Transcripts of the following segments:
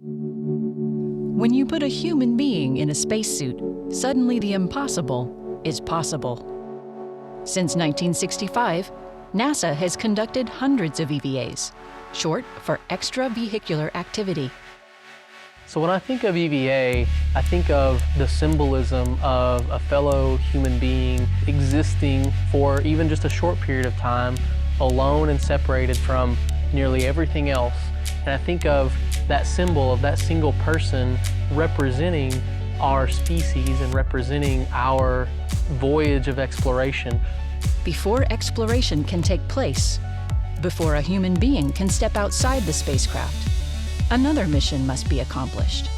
When you put a human being in a spacesuit, suddenly the impossible is possible. Since 1965, NASA has conducted hundreds of EVAs, short for extravehicular activity. So when I think of EVA, I think of the symbolism of a fellow human being existing for even just a short period of time, alone and separated from nearly everything else. And I think of that symbol of that single person representing our species and representing our voyage of exploration. Before exploration can take place, before a human being can step outside the spacecraft, another mission must be accomplished: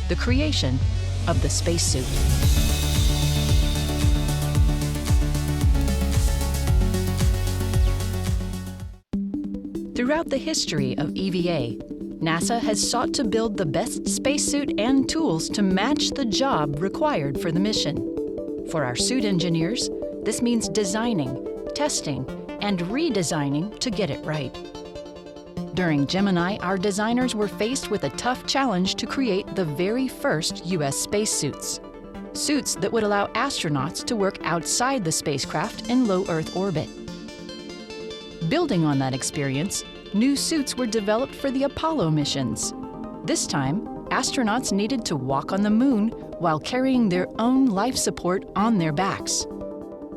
the creation of the spacesuit. Throughout the history of EVA, NASA has sought to build the best spacesuit and tools to match the job required for the mission. For our suit engineers, this means designing, testing, and redesigning to get it right. During Gemini, our designers were faced with a tough challenge to create the very first U.S. spacesuits. Suits that would allow astronauts to work outside the spacecraft in low Earth orbit. Building on that experience, new suits were developed for the Apollo missions. This time, astronauts needed to walk on the moon while carrying their own life support on their backs.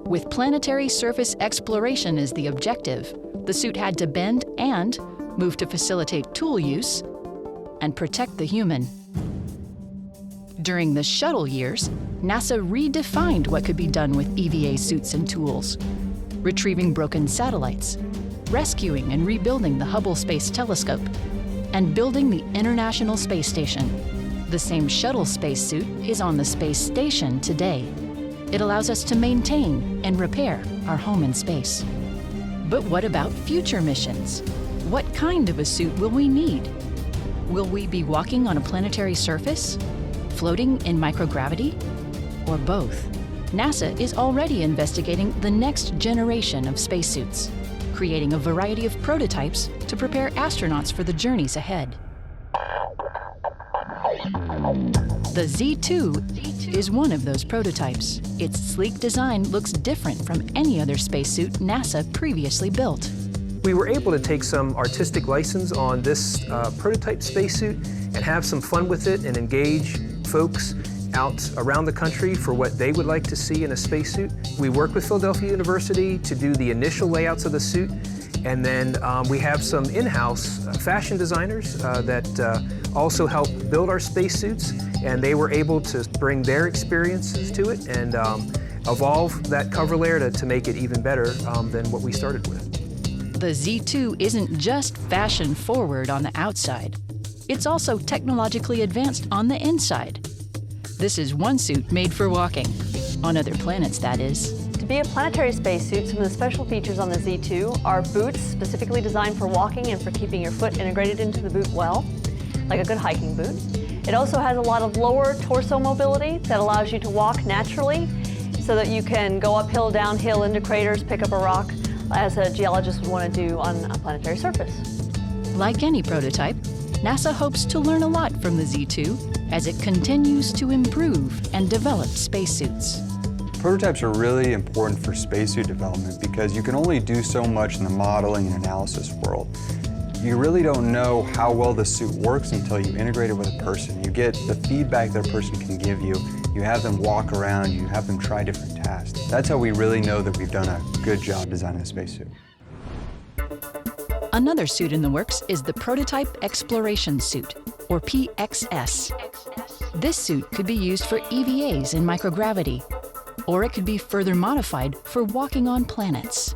With planetary surface exploration as the objective, the suit had to bend and move to facilitate tool use and protect the human. During the shuttle years, NASA redefined what could be done with EVA suits and tools, retrieving broken satellites, rescuing and rebuilding the Hubble Space Telescope, and building the International Space Station. The same shuttle spacesuit is on the space station today. It allows us to maintain and repair our home in space. But what about future missions? What kind of a suit will we need? Will we be walking on a planetary surface? Floating in microgravity? Or both? NASA is already investigating the next generation of spacesuits, creating a variety of prototypes to prepare astronauts for the journeys ahead. The Z2 is one of those prototypes. Its sleek design looks different from any other spacesuit NASA previously built. We were able to take some artistic license on this prototype spacesuit and have some fun with it and engage folks out around the country for what they would like to see in a spacesuit. We worked with Philadelphia University to do the initial layouts of the suit, and then we have some in-house fashion designers that also help build our spacesuits, and they were able to bring their experiences to it and evolve that cover layer to make it even better than what we started with. The Z2 isn't just fashion forward on the outside. It's also technologically advanced on the inside. This is one suit made for walking, on other planets, that is. To be a planetary spacesuit, some of the special features on the Z2 are boots specifically designed for walking and for keeping your foot integrated into the boot well, like a good hiking boot. It also has a lot of lower torso mobility that allows you to walk naturally so that you can go uphill, downhill, into craters, pick up a rock, as a geologist would want to do on a planetary surface. Like any prototype, NASA hopes to learn a lot from the Z2 as it continues to improve and develop spacesuits. Prototypes are really important for spacesuit development because you can only do so much in the modeling and analysis world. You really don't know how well the suit works until you integrate it with a person. You get the feedback that a person can give you. You have them walk around, you have them try different tasks. That's how we really know that we've done a good job designing a spacesuit. Another suit in the works is the Prototype Exploration Suit, or PXS. This suit could be used for EVAs in microgravity, or it could be further modified for walking on planets.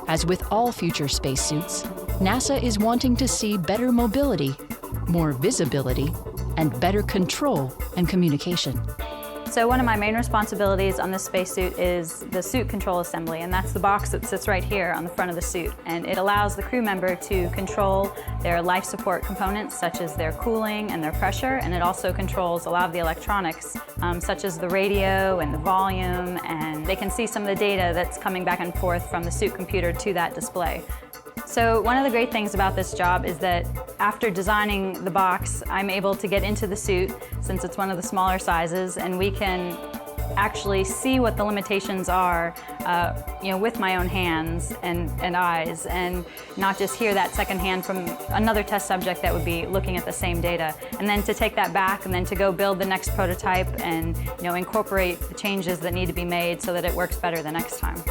As with all future spacesuits, NASA is wanting to see better mobility, more visibility, and better control and communication. So one of my main responsibilities on this spacesuit is the suit control assembly, and that's the box that sits right here on the front of the suit. And it allows the crew member to control their life support components, such as their cooling and their pressure, and it also controls a lot of the electronics, such as the radio and the volume, and they can see some of the data that's coming back and forth from the suit computer to that display. So one of the great things about this job is that after designing the box, I'm able to get into the suit since it's one of the smaller sizes, and we can actually see what the limitations are with my own hands and eyes, and not just hear that secondhand from another test subject that would be looking at the same data. And then to take that back and then to go build the next prototype and incorporate the changes that need to be made so that it works better the next time.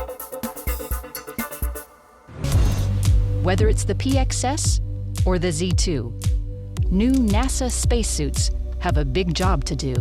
Whether it's the PXS or the Z2, new NASA spacesuits have a big job to do.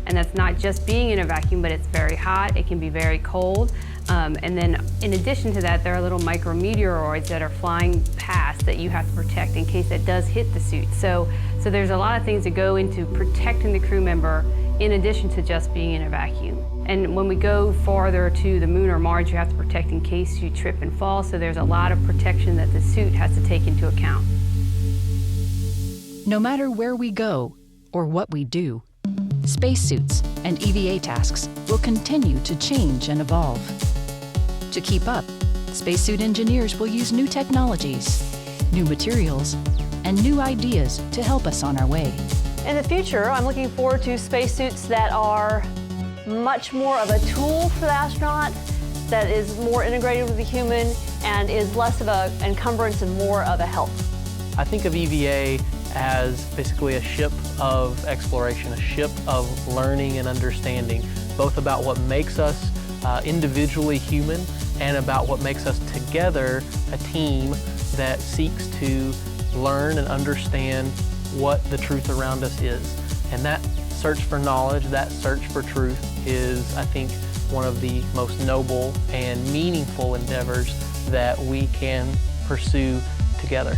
And that's not just being in a vacuum, but it's very hot, it can be very cold. And then in addition to that, there are little micrometeoroids that are flying past that you have to protect in case that does hit the suit. So there's a lot of things that go into protecting the crew member in addition to just being in a vacuum. And when we go farther to the moon or Mars, you have to protect in case you trip and fall. So there's a lot of protection that the suit has to take into account. No matter where we go or what we do, spacesuits and EVA tasks will continue to change and evolve. To keep up, spacesuit engineers will use new technologies, new materials, and new ideas to help us on our way. In the future, I'm looking forward to spacesuits that are much more of a tool for the astronaut, that is more integrated with the human, and is less of an encumbrance and more of a help. I think of EVA as basically a ship of exploration, a ship of learning and understanding, both about what makes us individually human and about what makes us together a team that seeks to learn and understand what the truth around us is. And that search for knowledge, that search for truth is, I think, one of the most noble and meaningful endeavors that we can pursue together.